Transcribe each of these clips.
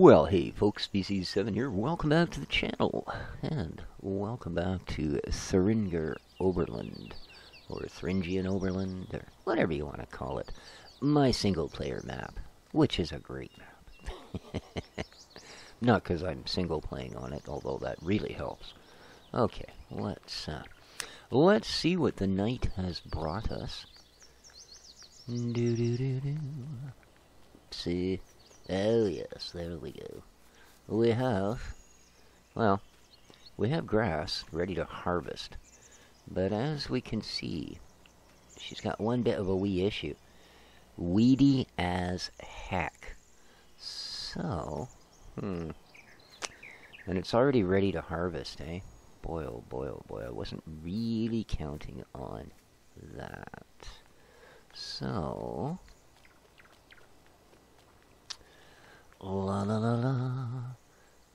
Well, hey folks, Species7 here. Welcome back to the channel, and welcome back to Thuringer Oberland, or Thringian Oberland, or whatever you want to call it. My single-player map, which is a great map. Not because I'm single-playing on it, although that really helps. Okay, let's see what the night has brought us. See. Oh yes, there we go. We have grass ready to harvest. But as we can see, she's got one bit of a wee issue. Weedy as heck. So, and it's already ready to harvest, eh? Boy, oh boy, oh boy, I wasn't really counting on that. So, la la la la.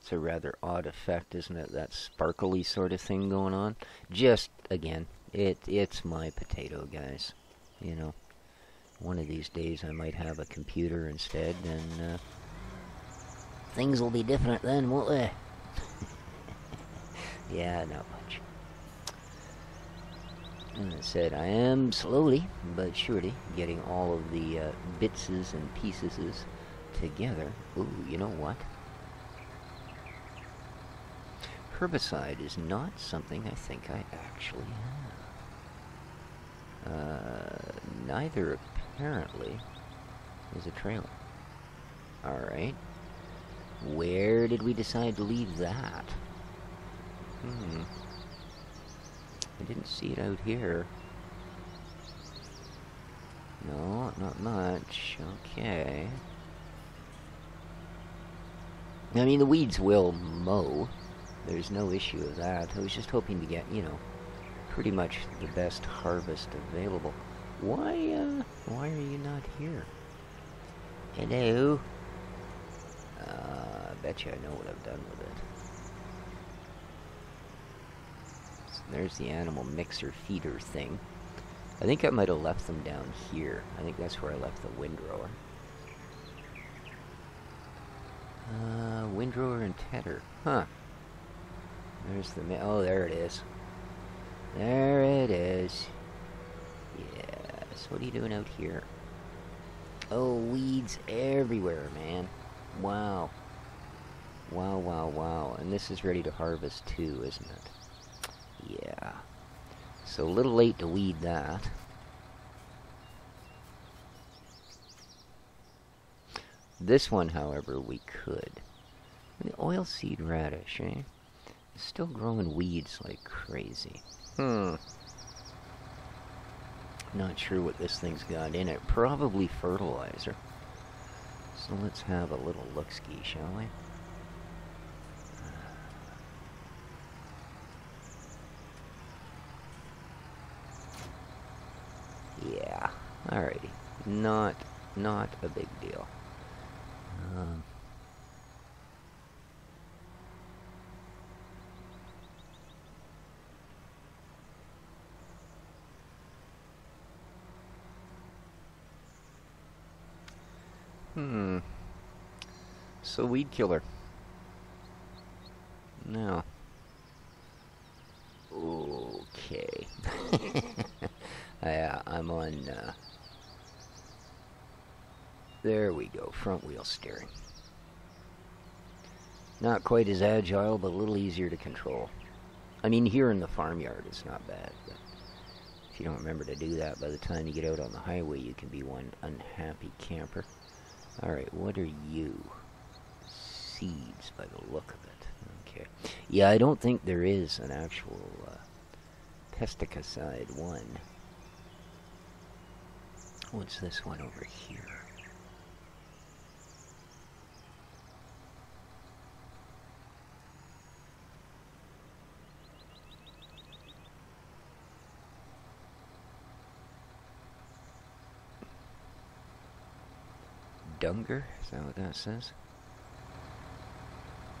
It's a rather odd effect, isn't it? That sparkly sort of thing going on. Just, again, it's my potato, guys. You know, one of these days I might have a computer instead, and things will be different then, won't they? Yeah, not much. As I said, I am slowly but surely getting all of the bitses and pieces together. Ooh, you know what? Herbicide is not something I think I actually have. Neither apparently is a trailer. Alright. Where did we decide to leave that? I didn't see it out here. No, not much. Okay. I mean, the weeds will mow. There's no issue of that. I was just hoping to get, you know, pretty much the best harvest available. Why are you not here? Hello? I bet you I know what I've done with it. So there's the animal mixer feeder thing. I think I might have left them down here. I think that's where I left the windrower. Windrower and tedder. Huh. There's the... oh, there it is. There it is. Yes. What are you doing out here? Oh, weeds everywhere, man. Wow. Wow, wow, wow. And this is ready to harvest too, isn't it? Yeah. So a little late to weed that. This one, however, we could. The oilseed radish, eh? It's still growing weeds like crazy. Not sure what this thing's got in it. Probably fertilizer. So let's have a little look-ski, shall we? Yeah. Alrighty. Not a big deal. So weed killer. Now. Okay. I'm on, there we go, front wheel steering. Not quite as agile, but a little easier to control. I mean, here in the farmyard, it's not bad, but if you don't remember to do that, by the time you get out on the highway, you can be one unhappy camper. Alright, what are you? Seeds, by the look of it. Okay. Yeah, I don't think there is an actual pesticide one. What's this one over here? Dunger? Is that what that says?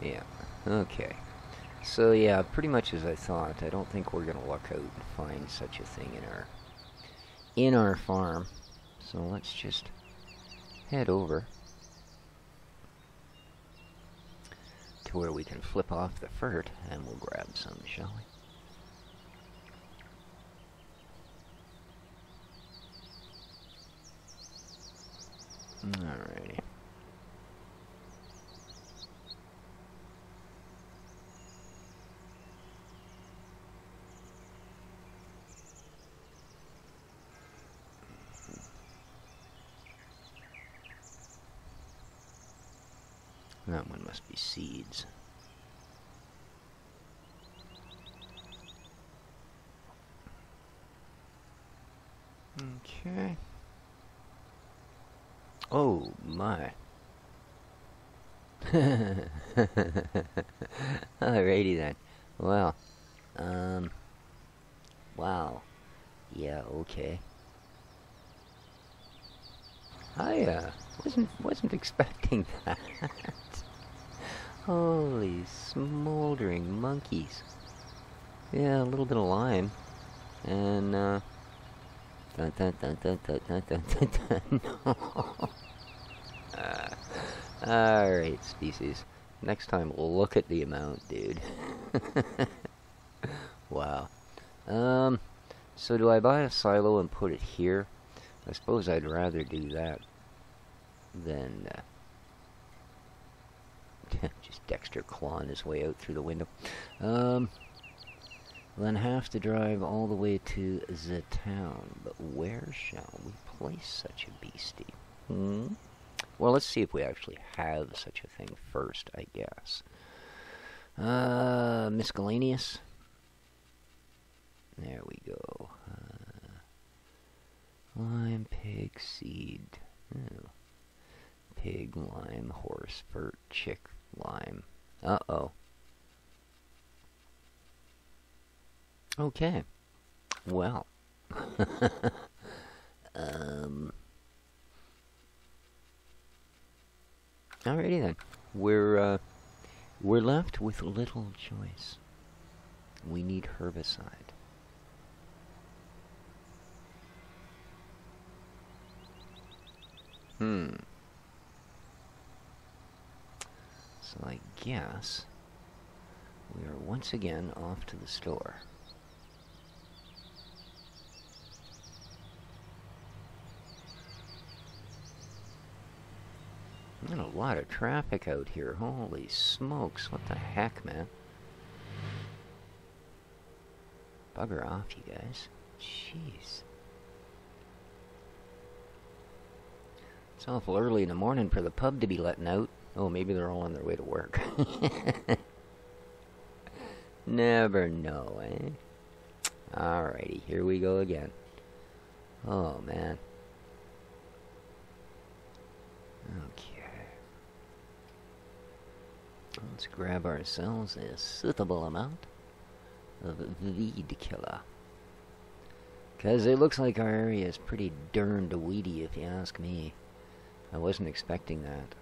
Yeah. Okay. So yeah, pretty much as I thought. I don't think we're gonna luck out and find such a thing in our farm. So let's just head over. to where we can flip off the fert, and we'll grab some, shall we? Alrighty. That one must be seeds. Okay. Oh my. Alrighty then. Well, wow. Yeah, okay. I wasn't expecting that. Holy smoldering monkeys. Yeah, a little bit of lime. And dun dun dun dun dun dun dun dun dun dun. No. Alright, species. Next time, look at the amount, dude. Wow. So do I buy a silo and put it here? I suppose I'd rather do that than just Dexter clawing his way out through the window. Then have to drive all the way to the town. But where shall we place such a beastie? Well, let's see if we actually have such a thing first, I guess. Miscellaneous. There we go. Lime, pig, seed. Oh. Pig, lime, horse, fert, chick, lime. Uh-oh. Okay. Well. Alrighty then. We're left with little choice. We need herbicide. So I guess we are once again off to the store. And a lot of traffic out here. Holy smokes, what the heck, man? Bugger off, you guys. Jeez. It's awful early in the morning for the pub to be letting out. Oh, maybe they're all on their way to work. Never know, eh? Alrighty, here we go again. Oh, man. Okay. Let's grab ourselves a suitable amount of weed killer. Because it looks like our area is pretty darned weedy, if you ask me. I wasn't expecting that.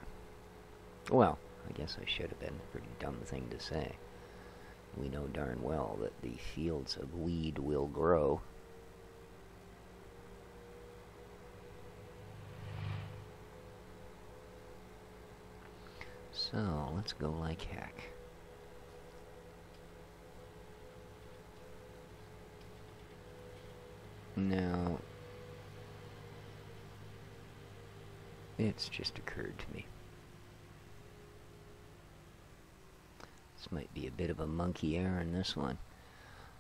Well, I guess I should have been. Pretty dumb thing to say. We know darn well that the fields of weed will grow. So, let's go like heck. Now, it's just occurred to me. This might be a bit of a monkey errand, this one.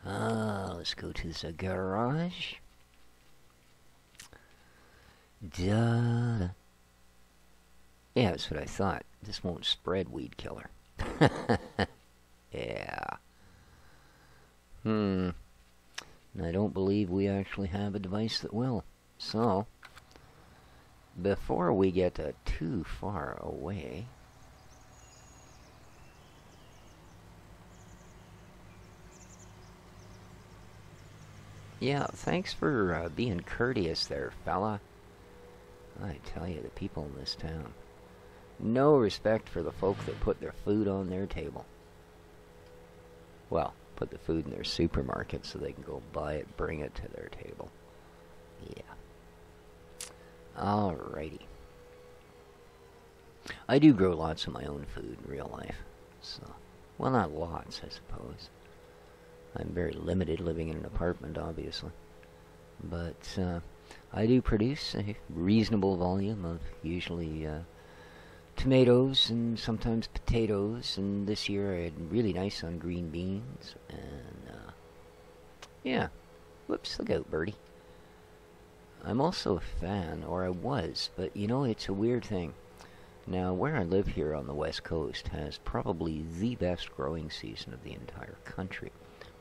Let's go to the garage. Duh. Yeah, that's what I thought. This won't spread, weed killer. Yeah. And I don't believe we actually have a device that will. So, before we get too far away... Yeah, thanks for being courteous there, fella. I tell you, the people in this town. No respect for the folk that put their food on their table. Well, put the food in their supermarket so they can go buy it, bring it to their table. Yeah. Alrighty. I do grow lots of my own food in real life. So, well, not lots, I suppose. I'm very limited living in an apartment, obviously. But I do produce a reasonable volume of usually tomatoes and sometimes potatoes. And this year I had really nice on green beans. And yeah. Whoops, look out, birdie. I'm also a fan, or I was, but you know, it's a weird thing. Now, where I live here on the west coast has probably the best growing season of the entire country.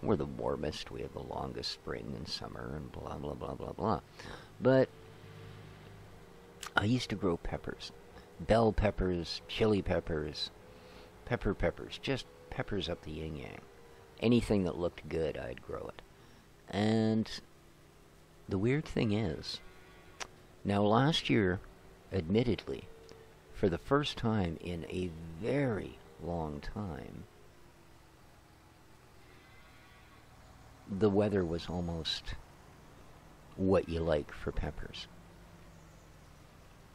We're the warmest, we have the longest spring and summer, and blah, blah, blah, blah, blah. But I used to grow peppers. Bell peppers, chili peppers, peppers, just peppers up the yin-yang. Anything that looked good, I'd grow it. And the weird thing is, now last year, admittedly, for the first time in a very long time, the weather was almost what you like for peppers.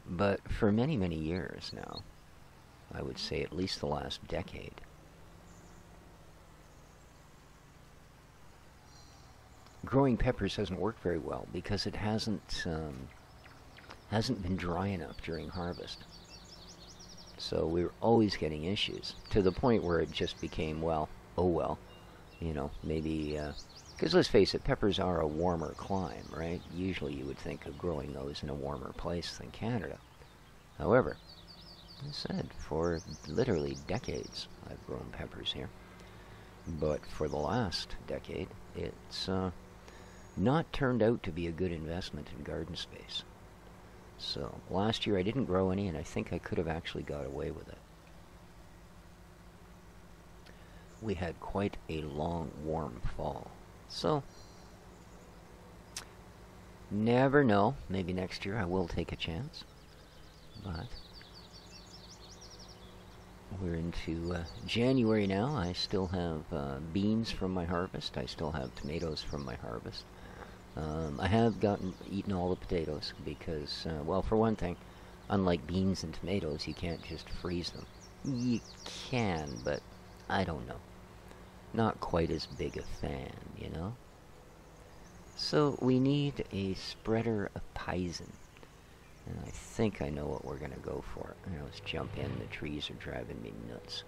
But for many, many years now, I would say at least the last decade, growing peppers hasn't worked very well because it hasn't been dry enough during harvest. So we were always getting issues, to the point where it just became, well, oh well, you know, maybe, because let's face it, peppers are a warmer clime, right? Usually you would think of growing those in a warmer place than Canada. However, as I said, for literally decades I've grown peppers here. But for the last decade, it's not turned out to be a good investment in garden space. So last year I didn't grow any, and I think I could have actually got away with it. We had quite a long, warm fall. So, never know. Maybe next year I will take a chance. But we're into January now. I still have beans from my harvest. I still have tomatoes from my harvest. I have eaten all the potatoes because, well, for one thing, unlike beans and tomatoes, you can't just freeze them. You can, but I don't know. Not quite as big a fan, you know? So we need a spreader of Paisan. And I think I know what we're going to go for. Let's jump in. The trees are driving me nuts.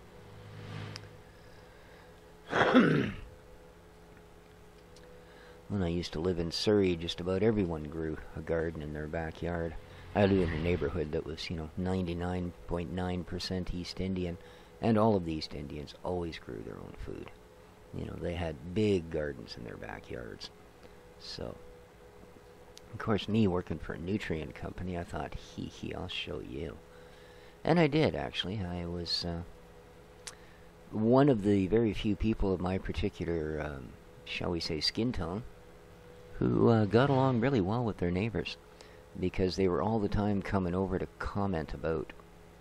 When I used to live in Surrey, just about everyone grew a garden in their backyard. I lived in a neighborhood that was, 99.9% East Indian, and all of the East Indians always grew their own food. They had big gardens in their backyards. So, of course, me working for a nutrient company, I thought, I'll show you. And I did, actually. I was one of the very few people of my particular, shall we say, skin tone, who got along really well with their neighbors, because they were all the time coming over to comment about,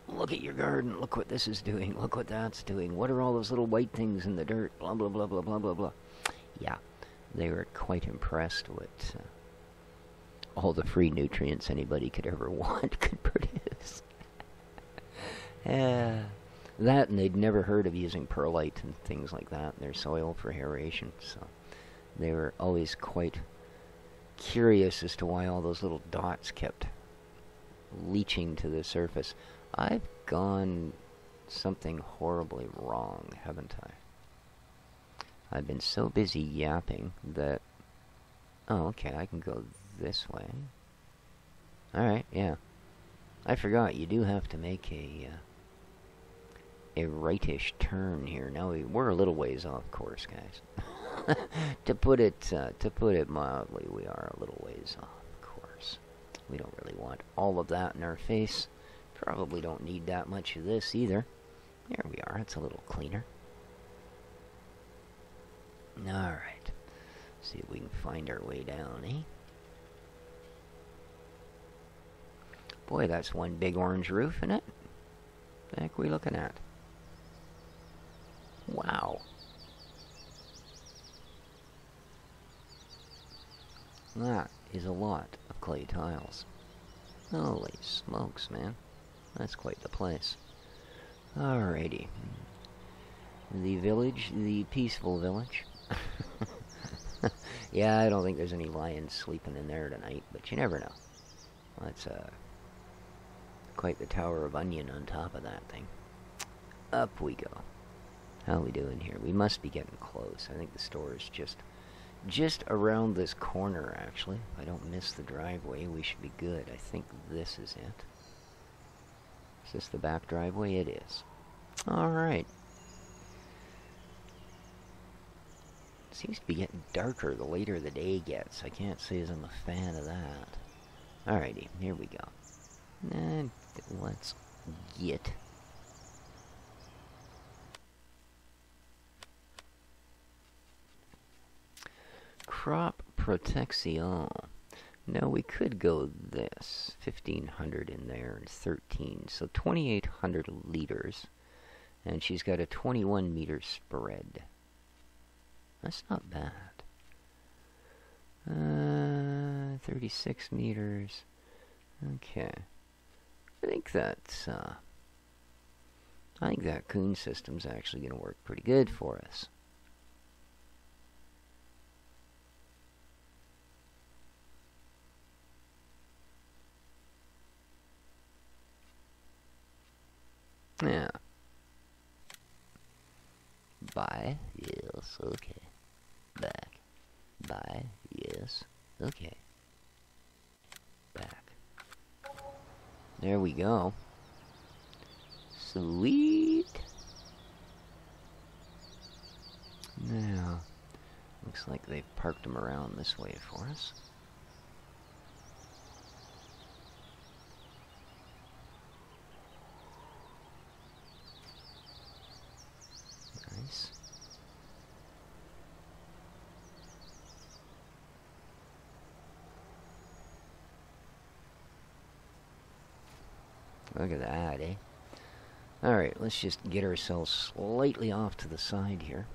look at your garden, look what this is doing, look what that's doing, what are all those little white things in the dirt, blah, blah, blah, blah, blah, blah, blah. Yeah, they were quite impressed with all the free nutrients anybody could ever want could produce. That, and they'd never heard of using perlite and things like that in their soil for aeration, so they were always quite curious as to why all those little dots kept leaching to the surface. I've gone something horribly wrong, haven't I? I've been so busy yapping that... Oh, okay, I can go this way. Alright, yeah. I forgot, you do have to make a rightish turn here. Now, we're a little ways off course, guys. To put it mildly, we are a little ways off course. We don't really want all of that in our face. Probably don't need that much of this either. There we are, it's a little cleaner. Alright. See if we can find our way down, eh? Boy, that's one big orange roof, isn't it? What the heck are we looking at? Wow. That is a lot of clay tiles. Holy smokes, man. That's quite the place. Alrighty. The village, the peaceful village. Yeah, I don't think there's any lions sleeping in there tonight, but you never know. That's quite the tower of onion on top of that thing. Up we go. How are we doing here? We must be getting close. I think the store is just around this corner, actually. If I don't miss the driveway, we should be good. I think this is it. Is this the back driveway? It is. Alright. Seems to be getting darker the later the day gets. I can't say as I'm a fan of that. Alrighty, here we go. And let's get... Crop protection. Now we could go this. 1,500 in there and 13. So 2,800 liters. And she's got a 21 meter spread. That's not bad. 36 meters. Okay. I think that's, I think that coon system's actually going to work pretty good for us. Yeah. Buy. Yes. Okay. Back. Buy. Yes. Okay. Back. There we go. Sweet. Now, looks like they've parked them around this way for us. Nice. Look at that, eh? Alright, let's just get ourselves slightly off to the side here.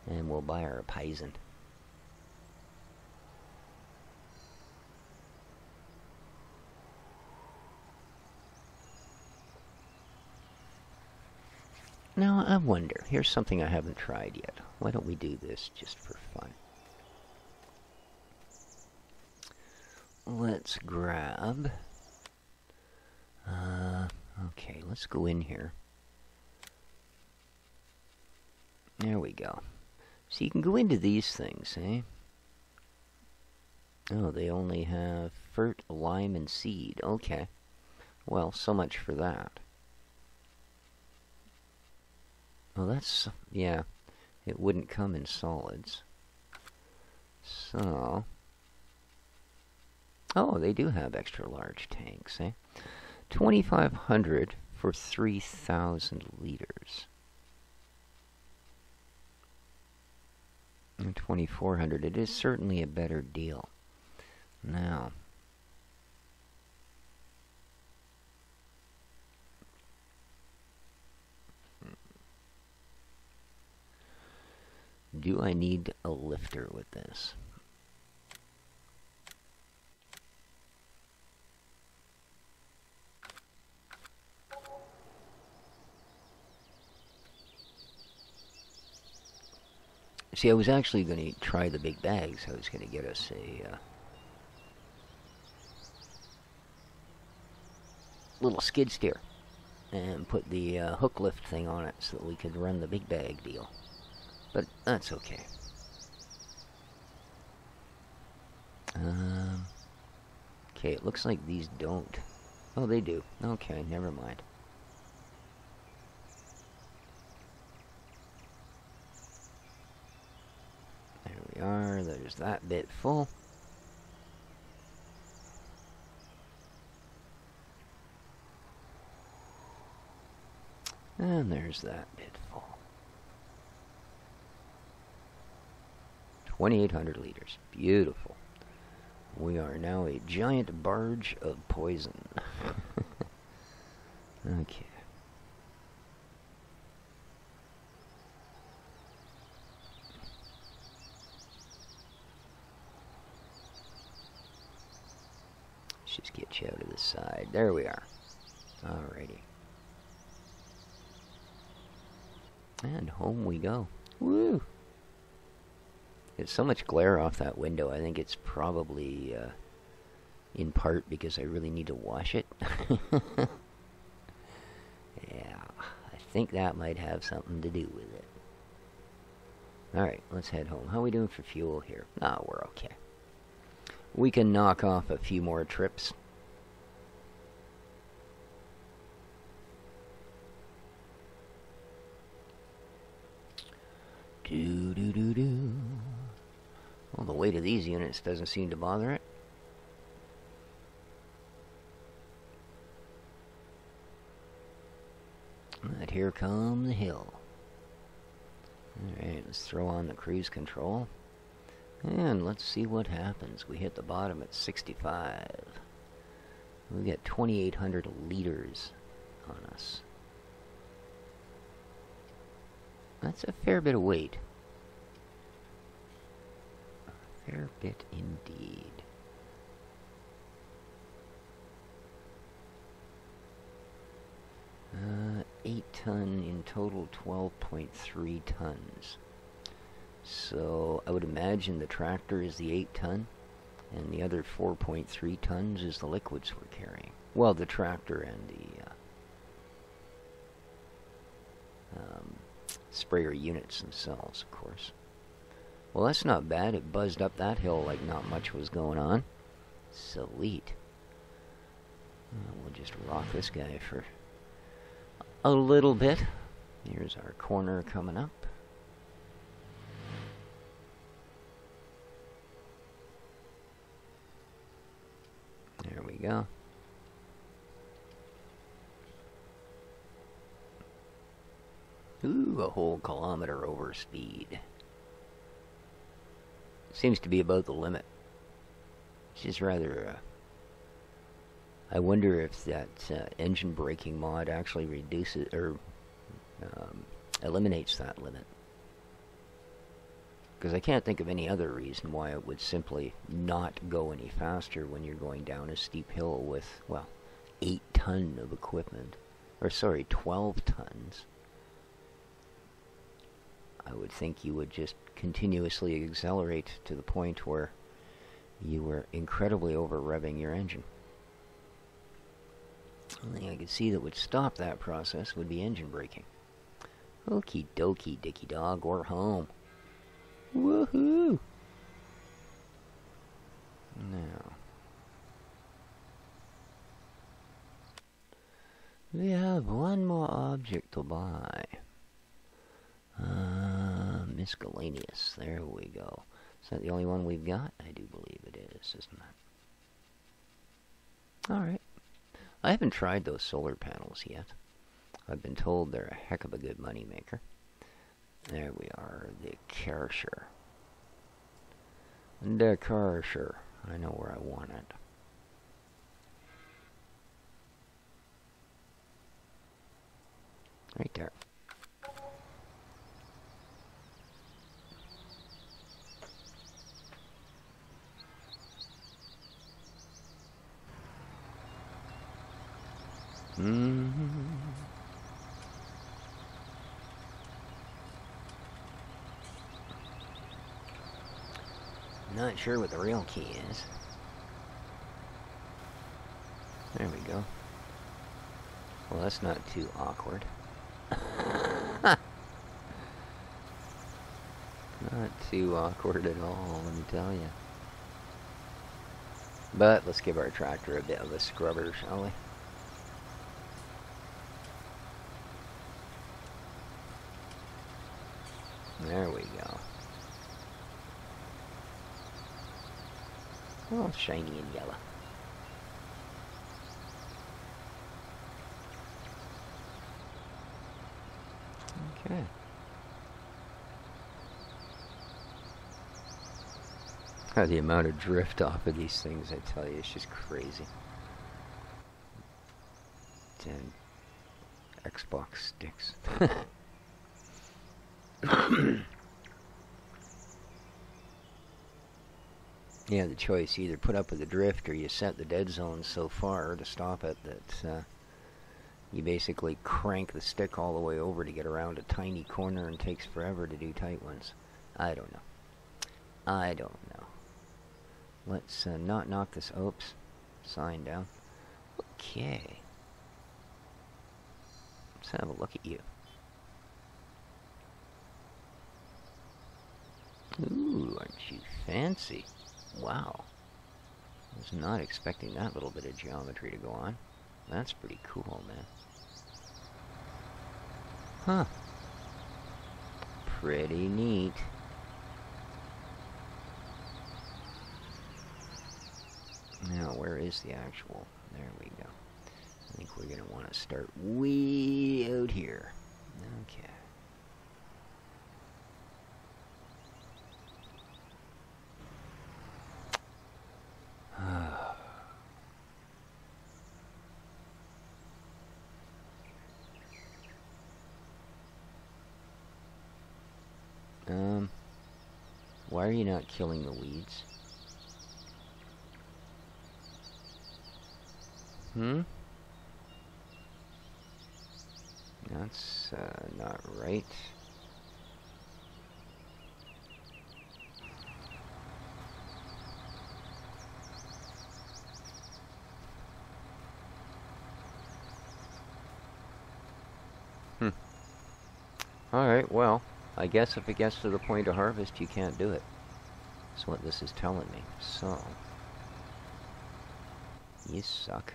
And we'll buy our Pison. Now, I wonder, here's something I haven't tried yet. Why don't we do this just for fun? Let's grab... okay, let's go in here. There we go. So you can go into these things, eh? Oh, they only have fert, lime, and seed. Okay. Well, so much for that. Well, that's... yeah. It wouldn't come in solids. So... oh, they do have extra large tanks, eh? 2,500 for 3,000 liters. And 2,400. It is certainly a better deal. Now... do I need a lifter with this? See, I was actually going to try the big bags. I was going to get us a little skid steer and put the hook lift thing on it so that we could run the big bag deal. But that's okay. Okay, it looks like these don't. Oh, they do. Okay, never mind. There we are. There's that bit full. And there's that bit full. 2,800 liters. Beautiful. We are now a giant barge of poison. Okay. Let's just get you out of the side. There we are. Alrighty. And home we go. Woo! There's so much glare off that window, I think it's probably in part because I really need to wash it. Yeah, I think that might have something to do with it. Alright, let's head home. How are we doing for fuel here? Ah, we're okay. We can knock off a few more trips. Do-do-do-do. Well, the weight of these units doesn't seem to bother it. But here come the hill. Alright, let's throw on the cruise control. And let's see what happens. We hit the bottom at 65. We get 2,800 liters on us. That's a fair bit of weight. A fair bit indeed. 8 ton in total, 12.3 tons. So I would imagine the tractor is the 8 ton, and the other 4.3 tons is the liquids we're carrying. Well, the tractor and the sprayer units themselves, of course. Well, that's not bad. It buzzed up that hill like not much was going on. Sweet. We'll just rock this guy for a little bit. Here's our corner coming up. There we go. Ooh, a whole kilometer over speed. Seems to be about the limit. Which is rather, I wonder if that engine braking mod actually reduces, or eliminates that limit. Because I can't think of any other reason why it would simply not go any faster when you're going down a steep hill with, well, 8 ton of equipment. Or sorry, 12 tons. I would think you would just continuously accelerate to the point where you were incredibly over-revving your engine. The only thing I could see that would stop that process would be engine braking. Okie dokie, dicky dog, we're home. Woohoo! Now, we have one more object to buy. Miscellaneous. There we go. Is that the only one we've got? I do believe it is, isn't it? Alright. I haven't tried those solar panels yet. I've been told they're a heck of a good money maker. There we are, the Karcher. The Karcher. I know where I want it. Right there. Not sure what the real key is. There we go. Well, that's not too awkward. Not too awkward at all, let me tell you. But let's give our tractor a bit of a scrubber, shall we? There we go. Oh, shiny and yellow. Okay. The amount of drift off of these things, I tell you, it's just crazy. 10 Xbox sticks. Yeah, the choice, you either put up with the drift or you set the dead zone so far to stop it that You basically crank the stick all the way over to get around a tiny corner and takes forever to do tight ones. I don't know. I don't know. Let's not knock this. Oops. Sign down. Okay. Let's have a look at you. Ooh, aren't you fancy? Wow. I was not expecting that little bit of geometry to go on. That's pretty cool, man. Huh. Pretty neat. Now, where is the actual? There we go. I think we're going to want to start way out here. Okay. Why are you not killing the weeds? That's not right. Alright, well, I guess if it gets to the point of harvest, you can't do it. That's what this is telling me. So, you suck.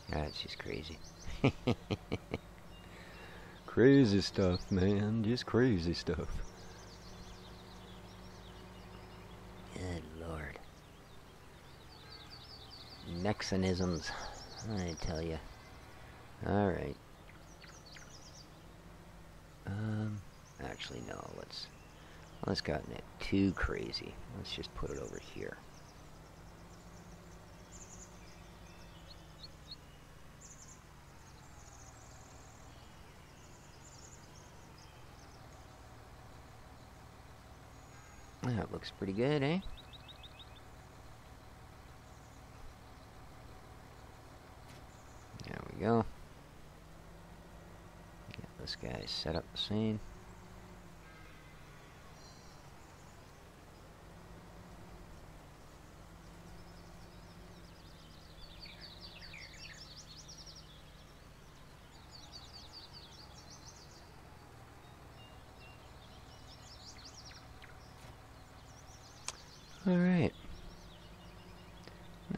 That's just crazy. Crazy stuff, man. Just crazy stuff. Good Lord. Mechanisms, I tell you. Alright. Actually, no, let's gotten it too crazy. Let's just put it over here. That looks pretty good, eh? There we go. Get this guy set up the same. Alright.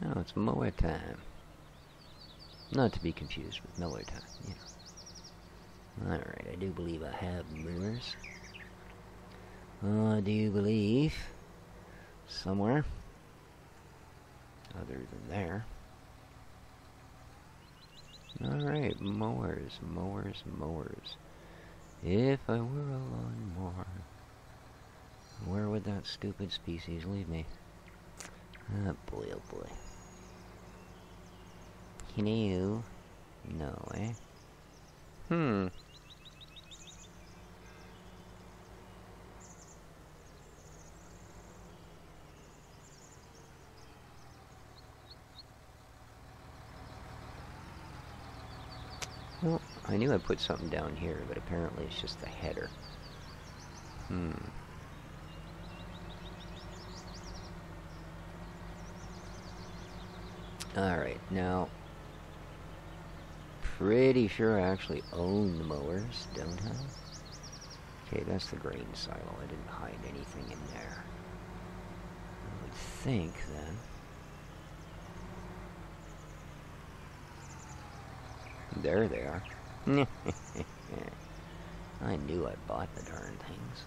Now it's mower time. Not to be confused with Miller time, you know. Alright, I do believe I have mowers. I do believe somewhere other than there. Alright, mowers, mowers, mowers. If I were a lawnmower, where would that stupid species leave me? Oh boy, oh boy. Can you? No, eh? Well, I knew I put something down here, but apparently it's just the header. Alright, now, pretty sure I actually own the mowers, don't I? Okay, that's the grain silo. I didn't hide anything in there. I would think, then. There they are. I knew I bought the darn things.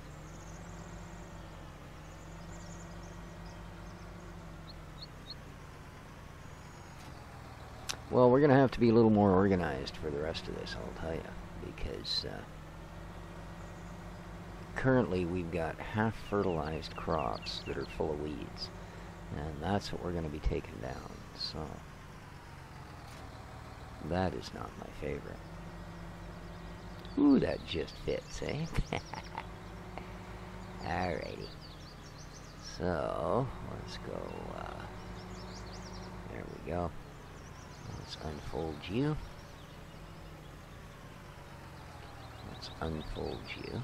Well, we're going to have to be a little more organized for the rest of this, I'll tell you, because currently we've got half-fertilized crops that are full of weeds, and that's what we're going to be taking down, so that is not my favorite. Ooh, that just fits, eh? Alrighty. So, let's go, there we go. Let's unfold you. Let's unfold you.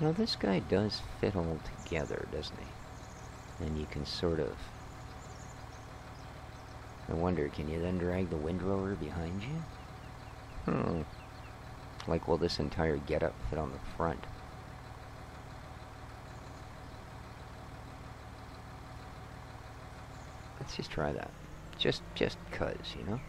Now this guy does fit all together, doesn't he? And you can sort of... I wonder, can you then drag the windrower behind you? Like, will this entire getup fit on the front? Let's just try that. Just 'cause, you know?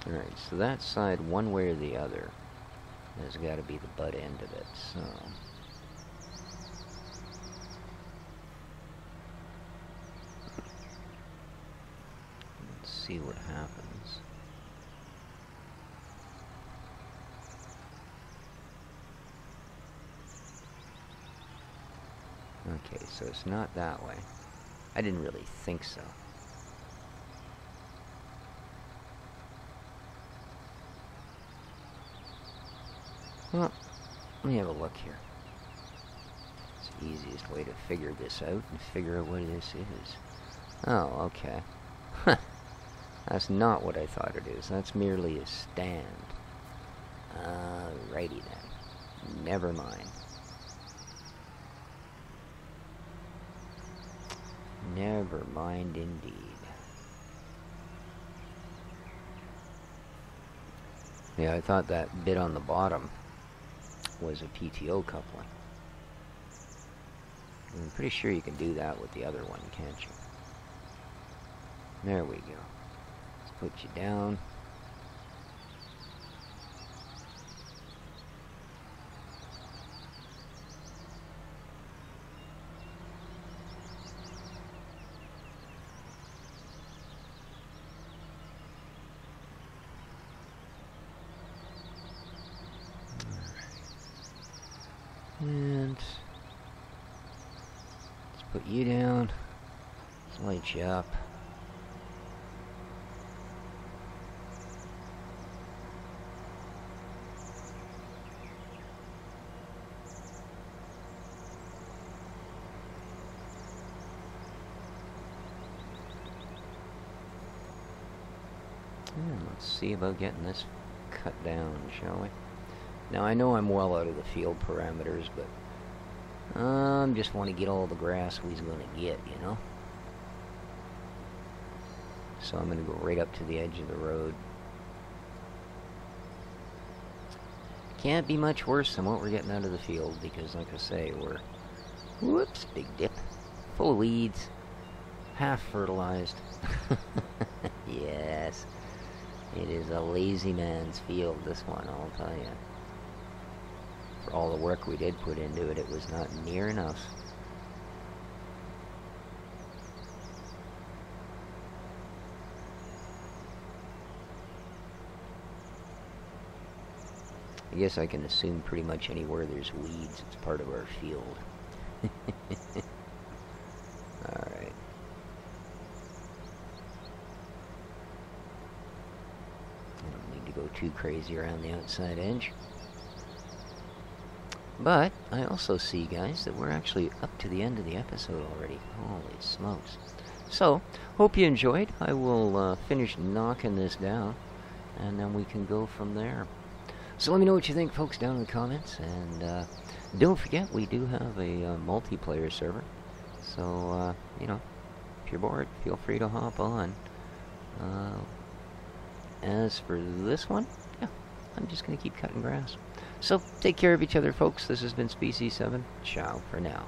Alright, so that side, one way or the other, has got to be the butt end of it, so... let's see what happens. Okay, so it's not that way. I didn't really think so. Well, let me have a look here. It's the easiest way to figure this out and figure out what this is. Oh, okay. That's not what I thought it is. That's merely a stand. Alrighty then. Never mind. Never mind indeed. Yeah, I thought that bit on the bottom was a PTO coupling. I'm pretty sure you can do that with the other one, can't you? There we go. Let's put you down. And let's put you down. Let's light you up. And let's see about getting this cut down, shall we? Now, I know I'm well out of the field parameters, but just want to get all the grass we's going to get, you know? So I'm going to go right up to the edge of the road. Can't be much worse than what we're getting out of the field, because, like I say, we're... whoops, big dip. Full of weeds. Half fertilized. Yes. It is a lazy man's field, this one, I'll tell you. For all the work we did put into it, it was not near enough. I guess I can assume pretty much anywhere there's weeds, it's part of our field. Alright. I don't need to go too crazy around the outside edge. But I also see, guys, that we're actually up to the end of the episode already. Holy smokes. So, hope you enjoyed. I will finish knocking this down, and then we can go from there. So let me know what you think, folks, down in the comments. And don't forget, we do have a multiplayer server. So, you know, if you're bored, feel free to hop on. As for this one, yeah, I'm just going to keep cutting grass. So, take care of each other, folks. This has been Species 7. Ciao for now.